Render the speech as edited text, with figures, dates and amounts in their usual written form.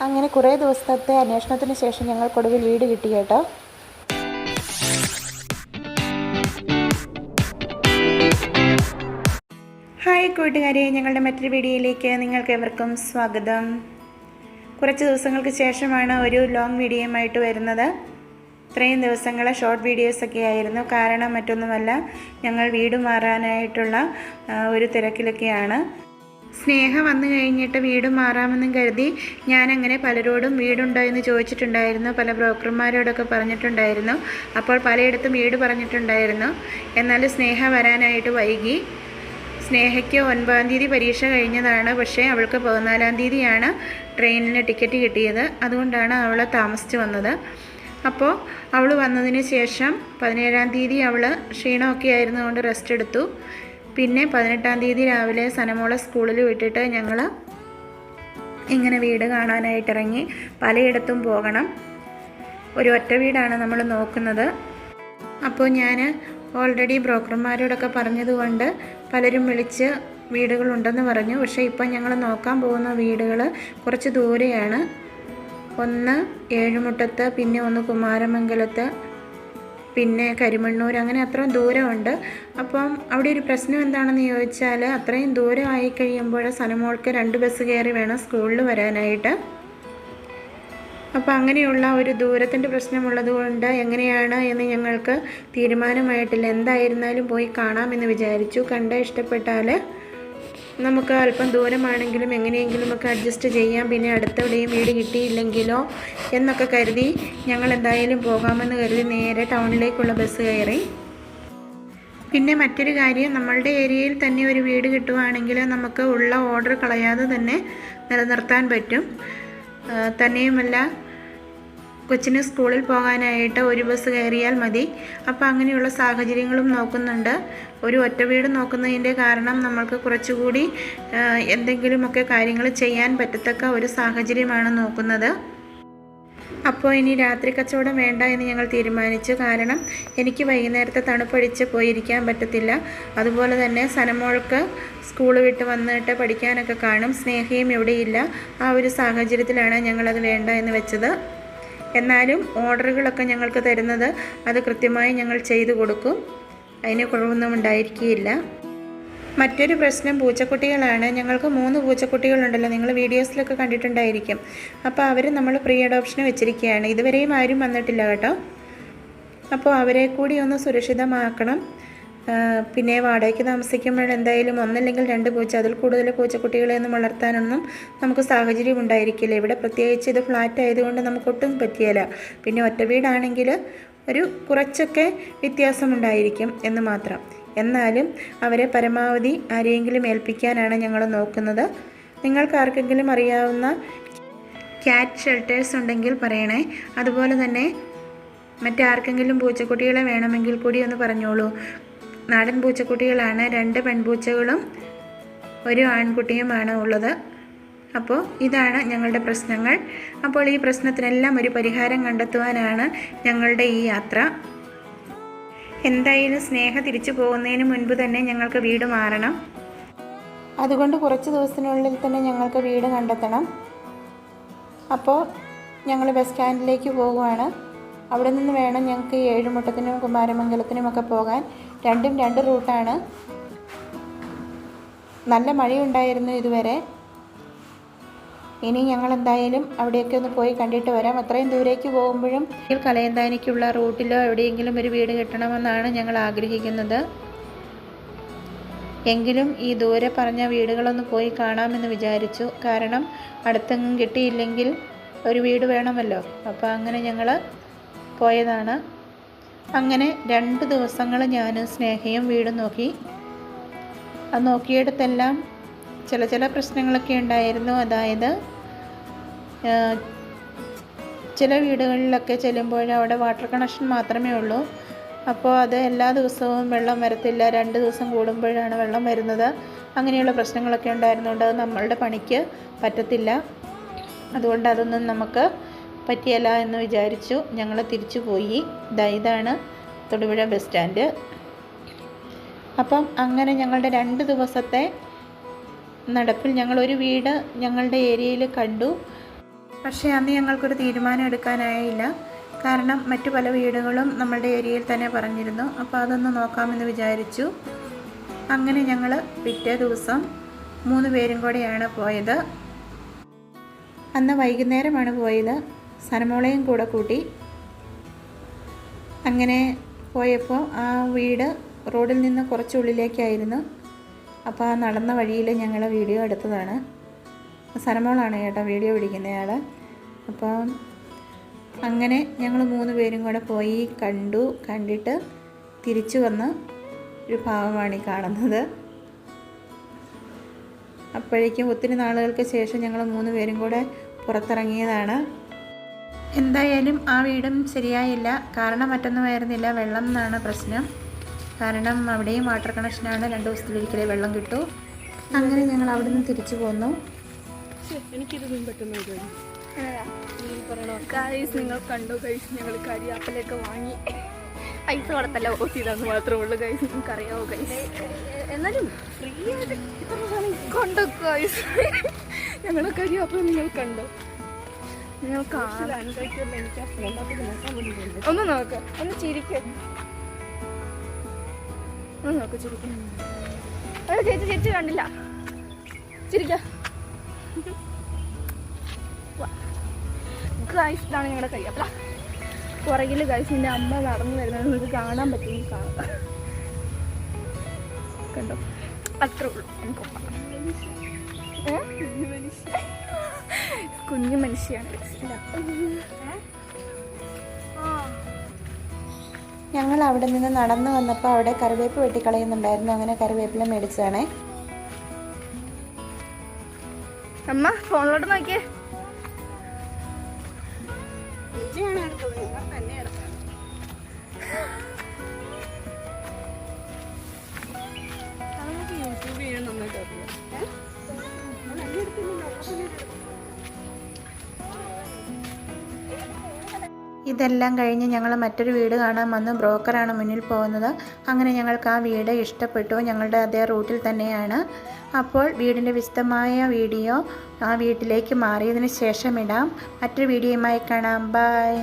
അങ്ങനെ കുറേ ദിവസത്തെ അന്വേഷണത്തിന് ശേഷം ഞങ്ങൾക്കൊടുവിൽ വീട് കിട്ടി കേട്ടോ. ഹായ് കൂട്ടുകാരെ, ഞങ്ങളുടെ മറ്റൊരു വീഡിയോയിലേക്ക് നിങ്ങൾക്ക് ഏവർക്കും സ്വാഗതം. കുറച്ച് ദിവസങ്ങൾക്ക് ശേഷമാണ് ഒരു ലോങ് വീഡിയോയുമായിട്ട് വരുന്നത്. ഇത്രയും ദിവസങ്ങൾ ഷോർട്ട് വീഡിയോസൊക്കെ ആയിരുന്നു. കാരണം മറ്റൊന്നുമല്ല, ഞങ്ങൾ വീട് മാറാനായിട്ടുള്ള ഒരു തിരക്കിലൊക്കെയാണ്. സ്നേഹ വന്നു കഴിഞ്ഞിട്ട് വീട് മാറാമെന്നും കരുതി ഞാനങ്ങനെ പലരോടും വീടുണ്ടോ എന്ന് ചോദിച്ചിട്ടുണ്ടായിരുന്നു. പല ബ്രോക്കർമാരോടൊക്കെ പറഞ്ഞിട്ടുണ്ടായിരുന്നു. അപ്പോൾ പലയിടത്തും വീട് പറഞ്ഞിട്ടുണ്ടായിരുന്നു. എന്നാൽ സ്നേഹ വരാനായിട്ട് വൈകി. സ്നേഹയ്ക്ക് 9-ാം തീയതി പരീക്ഷ കഴിഞ്ഞതാണ്. പക്ഷേ അവൾക്ക് 14-ാം തീയതിയാണ് ട്രെയിനിന് ടിക്കറ്റ് കിട്ടിയത്. അതുകൊണ്ടാണ് അവൾ താമസിച്ച് വന്നത്. അപ്പോൾ അവൾ വന്നതിന് ശേഷം 17-ാം തീയതി അവൾ ക്ഷീണമൊക്കെ ആയിരുന്നുകൊണ്ട് റെസ്റ്റ് എടുത്തു. പിന്നെ 18-ാം തീയതി രാവിലെ സനമോളെ സ്കൂളിൽ വിട്ടിട്ട് ഞങ്ങൾ ഇങ്ങനെ വീട് കാണാനായിട്ടിറങ്ങി. പലയിടത്തും പോകണം. ഒരു ഒറ്റ വീടാണ് നമ്മൾ നോക്കുന്നത്. അപ്പോൾ ഞാൻ ഓൾറെഡി ബ്രോക്കർമാരോടൊക്കെ പറഞ്ഞതുകൊണ്ട് പലരും വിളിച്ച് വീടുകളുണ്ടെന്ന് പറഞ്ഞു. പക്ഷേ ഇപ്പം ഞങ്ങൾ നോക്കാൻ പോകുന്ന വീടുകൾ കുറച്ച് ദൂരെയാണ്. ഒന്ന് ഏഴുമുട്ടത്ത്, പിന്നെ ഒന്ന് കുമാരമംഗലത്ത്, പിന്നെ കരിമണ്ണൂർ, അങ്ങനെ അത്രയും ദൂരമുണ്ട്. അപ്പം അവിടെ ഒരു പ്രശ്നം എന്താണെന്ന് ചോദിച്ചാൽ, അത്രയും ദൂരം ആയിക്കഴിയുമ്പോൾ സനമോൾക്ക് 2 ബസ് കയറി വേണം സ്കൂളിൽ വരാനായിട്ട്. അപ്പോൾ അങ്ങനെയുള്ള ഒരു ദൂരത്തിൻ്റെ പ്രശ്നമുള്ളത് കൊണ്ട് എങ്ങനെയാണ് എന്ന് ഞങ്ങൾക്ക് തീരുമാനമായിട്ടില്ല. എന്തായിരുന്നാലും പോയി കാണാമെന്ന് വിചാരിച്ചു. കണ്ട് ഇഷ്ടപ്പെട്ടാൽ നമുക്ക് അല്പം ദൂരമാണെങ്കിലും എങ്ങനെയെങ്കിലുമൊക്കെ അഡ്ജസ്റ്റ് ചെയ്യാം. പിന്നെ അടുത്തെവിടെയും വീട് കിട്ടിയില്ലെങ്കിലോ എന്നൊക്കെ കരുതി ഞങ്ങൾ എന്തായാലും പോകാമെന്ന് കരുതി നേരെ ടൗണിലേക്കുള്ള ബസ് കയറി. പിന്നെ മറ്റൊരു കാര്യം, നമ്മളുടെ ഏരിയയിൽ തന്നെ ഒരു വീട് കിട്ടുവാണെങ്കിൽ നമുക്ക് ഉള്ള ഓർഡർ കളയാതെ തന്നെ നിലനിർത്താൻ പറ്റും. തന്നെയുമല്ല, കൊച്ചിന് സ്കൂളിൽ പോകാനായിട്ട് ഒരു ബസ് കയറിയാൽ മതി. അപ്പോൾ അങ്ങനെയുള്ള സാഹചര്യങ്ങളും നോക്കുന്നുണ്ട്. ഒരു ഒറ്റ വീട് നോക്കുന്നതിൻ്റെ കാരണം നമ്മൾക്ക് കുറച്ചുകൂടി എന്തെങ്കിലുമൊക്കെ കാര്യങ്ങൾ ചെയ്യാൻ പറ്റത്തക്ക ഒരു സാഹചര്യമാണ് നോക്കുന്നത്. അപ്പോൾ ഇനി രാത്രി കച്ചവടം വേണ്ട എന്ന് ഞങ്ങൾ തീരുമാനിച്ചു. കാരണം എനിക്ക് വൈകുന്നേരത്തെ തണുപ്പടിച്ച് പോയിരിക്കാൻ പറ്റത്തില്ല. അതുപോലെ തന്നെ സനമോൾക്ക് സ്കൂൾ വിട്ട് വന്നിട്ട് പഠിക്കാനൊക്കെ കാണും. സ്നേഹയും എവിടെയില്ല. ആ ഒരു സാഹചര്യത്തിലാണ് ഞങ്ങളത് വേണ്ട എന്ന് വെച്ചത്. എന്നാലും ഓർഡറുകളൊക്കെ ഞങ്ങൾക്ക് തരുന്നത് അത് കൃത്യമായി ഞങ്ങൾ ചെയ്തു കൊടുക്കും. അതിന് കുഴപ്പമൊന്നും ഉണ്ടായിരിക്കുകയില്ല. മറ്റൊരു പ്രശ്നം പൂച്ചക്കുട്ടികളാണ്. ഞങ്ങൾക്ക് 3 പൂച്ചക്കുട്ടികളുണ്ടല്ലോ, നിങ്ങൾ വീഡിയോസിലൊക്കെ കണ്ടിട്ടുണ്ടായിരിക്കും. അപ്പോൾ അവർ നമ്മൾ പ്രീ അഡോപ്ഷന് വെച്ചിരിക്കുകയാണ്. ഇതുവരെയും ആരും വന്നിട്ടില്ല കേട്ടോ. അപ്പോൾ അവരെ കൂടി ഒന്ന് സുരക്ഷിതമാക്കണം. പിന്നെ വാടകയ്ക്ക് താമസിക്കുമ്പോൾ എന്തായാലും ഒന്നല്ലെങ്കിൽ 2 പൂച്ച, അതിൽ കൂടുതൽ പൂച്ചക്കുട്ടികളെ ഒന്നും വളർത്താനൊന്നും നമുക്ക് സാഹചര്യം ഉണ്ടായിരിക്കില്ല. ഇവിടെ പ്രത്യേകിച്ച് ഇത് ഫ്ലാറ്റ് ആയതുകൊണ്ട് നമുക്കൊട്ടും പറ്റിയല്ല. പിന്നെ ഒറ്റ വീടാണെങ്കിൽ ഒരു കുറച്ചൊക്കെ വ്യത്യാസമുണ്ടായിരിക്കും എന്ന് മാത്രം. എന്നാലും അവരെ പരമാവധി ആരെയെങ്കിലും ഏൽപ്പിക്കാനാണ് ഞങ്ങൾ നോക്കുന്നത്. നിങ്ങൾക്ക് ആർക്കെങ്കിലും അറിയാവുന്ന ക്യാറ്റ് ഷെൽട്ടേഴ്സ് ഉണ്ടെങ്കിൽ പറയണേ. അതുപോലെ തന്നെ മറ്റാർക്കെങ്കിലും പൂച്ചക്കുട്ടികളെ വേണമെങ്കിൽ കൂടി ഒന്ന് പറഞ്ഞോളൂ. നാടൻ പൂച്ചക്കുട്ടികളാണ്. 2 പെൺപൂച്ചകളും 1 ആൺകുട്ടിയുമാണ് ഉള്ളത്. അപ്പോൾ ഇതാണ് ഞങ്ങളുടെ പ്രശ്നങ്ങൾ. അപ്പോൾ ഈ പ്രശ്നത്തിനെല്ലാം ഒരു പരിഹാരം കണ്ടെത്തുവാനാണ് ഞങ്ങളുടെ ഈ യാത്ര. എന്തായാലും സ്നേഹ തിരിച്ചു പോകുന്നതിന് മുൻപ് തന്നെ ഞങ്ങൾക്ക് വീട് മാറണം. അതുകൊണ്ട് കുറച്ച് ദിവസത്തിനുള്ളിൽ തന്നെ ഞങ്ങൾക്ക് വീട് കണ്ടെത്തണം. അപ്പോൾ ഞങ്ങൾ ബസ് സ്റ്റാൻഡിലേക്ക് പോകുവാണ്. അവിടെ നിന്ന് വേണം ഞങ്ങൾക്ക് ഏഴുമുട്ടത്തിനും കുമാരമംഗലത്തിനുമൊക്കെ പോകാൻ. 2ഉം 2 റൂട്ടാണ്. നല്ല മഴയുണ്ടായിരുന്നു ഇതുവരെ. ഇനി ഞങ്ങൾ എന്തായാലും അവിടെയൊക്കെ ഒന്ന് പോയി കണ്ടിട്ട് വരാം. അത്രയും ദൂരേക്ക് പോകുമ്പോഴും കലയന്താനിക്കുള്ള റൂട്ടിലോ എവിടെയെങ്കിലും ഒരു വീട് കിട്ടണമെന്നാണ് ഞങ്ങൾ ആഗ്രഹിക്കുന്നത്. എങ്കിലും ഈ ദൂരെ പറഞ്ഞ വീടുകളൊന്ന് പോയി കാണാമെന്ന് വിചാരിച്ചു. കാരണം അടുത്തെങ്ങും കിട്ടിയില്ലെങ്കിൽ ഒരു വീട് വേണമല്ലോ. അപ്പോൾ അങ്ങനെ ഞങ്ങൾ പോയതാണ്. അങ്ങനെ 2 ദിവസങ്ങൾ ഞാൻ സ്നേഹയും വീട് നോക്കി. അത് നോക്കിയിടത്തെല്ലാം ചില പ്രശ്നങ്ങളൊക്കെ ഉണ്ടായിരുന്നു. അതായത് ചില വീടുകളിലൊക്കെ ചെല്ലുമ്പോൾ അവിടെ വാട്ടർ കണക്ഷൻ മാത്രമേ ഉള്ളൂ. അപ്പോൾ അത് എല്ലാ ദിവസവും വെള്ളം വരത്തില്ല. 2 ദിവസം കൂടുമ്പോഴാണ് വെള്ളം വരുന്നത്. അങ്ങനെയുള്ള പ്രശ്നങ്ങളൊക്കെ ഉണ്ടായിരുന്നുകൊണ്ട് അത് നമ്മളുടെ പണിക്ക് പറ്റത്തില്ല. അതുകൊണ്ട് അതൊന്നും നമുക്ക് പറ്റിയല്ല എന്ന് വിചാരിച്ചു. ഞങ്ങൾ തിരിച്ചു പോയി. ഇതാണ് തൊടുപുഴ ബസ് സ്റ്റാൻഡ്. അപ്പം അങ്ങനെ ഞങ്ങളുടെ 2 ദിവസത്തെ നടപ്പിൽ ഞങ്ങളൊരു വീട് ഞങ്ങളുടെ ഏരിയയിൽ കണ്ടു. പക്ഷേ അന്ന് ഞങ്ങൾക്കൊരു തീരുമാനം എടുക്കാനായില്ല. കാരണം മറ്റു പല വീടുകളും നമ്മളുടെ ഏരിയയിൽ തന്നെ പറഞ്ഞിരുന്നു. അപ്പോൾ അതൊന്ന് നോക്കാമെന്ന് വിചാരിച്ചു. അങ്ങനെ ഞങ്ങൾ പിറ്റേ ദിവസം 3 പേരും കൂടെയാണ് പോയത്. അന്ന് വൈകുന്നേരമാണ് പോയത്. സനമോളയും കൂടെ കൂട്ടി. അങ്ങനെ പോയപ്പോൾ ആ വീട് റോഡിൽ നിന്ന് കുറച്ചുള്ളിലേക്കായിരുന്നു. അപ്പോൾ ആ നടന്ന വഴിയിൽ ഞങ്ങൾ വീഡിയോ എടുത്തതാണ്. സനമോളാണ് കേട്ടോ വീഡിയോ പിടിക്കുന്നയാൾ. അപ്പോൾ അങ്ങനെ ഞങ്ങൾ 3 പേരും കൂടെ പോയി കണ്ടിട്ട് തിരിച്ചു വന്ന് ഒരു ഭാവമാണ് ഈ കാണുന്നത്. അപ്പോഴേക്കും ഒത്തിരി നാളുകൾക്ക് ശേഷം ഞങ്ങൾ 3 പേരും കൂടെ പുറത്തിറങ്ങിയതാണ്. എന്തായാലും ആ വീടും ശരിയായില്ല. കാരണം മറ്റൊന്നുമായിരുന്നില്ല, വെള്ളം എന്നാണ് പ്രശ്നം. കാരണം അവിടെയും വാട്ടർ കണക്ഷനാണ്, 2 ദിവസത്തിലൊരിക്കലേ വെള്ളം കിട്ടൂ. അങ്ങനെ ഞങ്ങൾ അവിടെ നിന്ന് തിരിച്ചു പോന്നു. നിങ്ങൾ കണ്ടു ഗൈസ്, ഞങ്ങൾ കരിയാപ്പലൊക്കെ വാങ്ങി പൈസ കൊടുത്തല്ല ഓസിയതെന്ന് മാത്രമേ ഉള്ളൂ ഗൈസ്. നിങ്ങൾക്ക് അറിയാവോ ഗൈസ്? എന്നാലും ഫ്രീ ആയിട്ട് കണ്ടോ ഗൈസ്? ഞങ്ങൾ കരിയാപ്പല നിങ്ങൾ കണ്ടോ? നിങ്ങൾ ഒന്ന് നോക്ക്, ഒന്ന് ചിരിക്ക, ഒന്ന് നോക്ക്, ചിരിക്ക. ചേച്ചി ചേച്ചി കണ്ടില്ല, ചിരിക്ക ഗൈസ്. ഇതാണ് ഞങ്ങളുടെ കരിയാപ്പല. പുറകിൽ ഗൈസിൻ്റെ അമ്മ നടന്നു വരുന്നത് നിങ്ങൾക്ക് കാണാൻ പറ്റും. കണ്ടോ? അത്രേ ഉള്ളൂ. കുഞ്ഞു മനുഷ്യയാണ്. ഞങ്ങൾ അവിടെ നിന്ന് നടന്നു വന്നപ്പോൾ അവിടെ കറിവേപ്പ് വെട്ടിക്കളയുന്നുണ്ടായിരുന്നു. അങ്ങനെ കറിവേപ്പില മേടിച്ചതാണേ. അമ്മ ഫോണിലോട്ട് നോക്കിയേ. യൂട്യൂബ് ചെയ്യാൻ നന്നായിട്ട് അറിയാം. ഇതെല്ലാം കഴിഞ്ഞ് ഞങ്ങൾ മറ്റൊരു വീട് കാണാൻ വന്നു. ബ്രോക്കറാണ് മുന്നിൽ പോകുന്നത്. അങ്ങനെ ഞങ്ങൾക്ക് ആ വീട് ഇഷ്ടപ്പെട്ടു. ഞങ്ങളുടെ അതേ റൂട്ടിൽ തന്നെയാണ്. അപ്പോൾ വീടിൻ്റെ വിശദമായ വീഡിയോ ആ വീട്ടിലേക്ക് മാറിയതിന് ശേഷം ഇടാം. മറ്റൊരു വീഡിയോയുമായി കാണാം. ബൈ.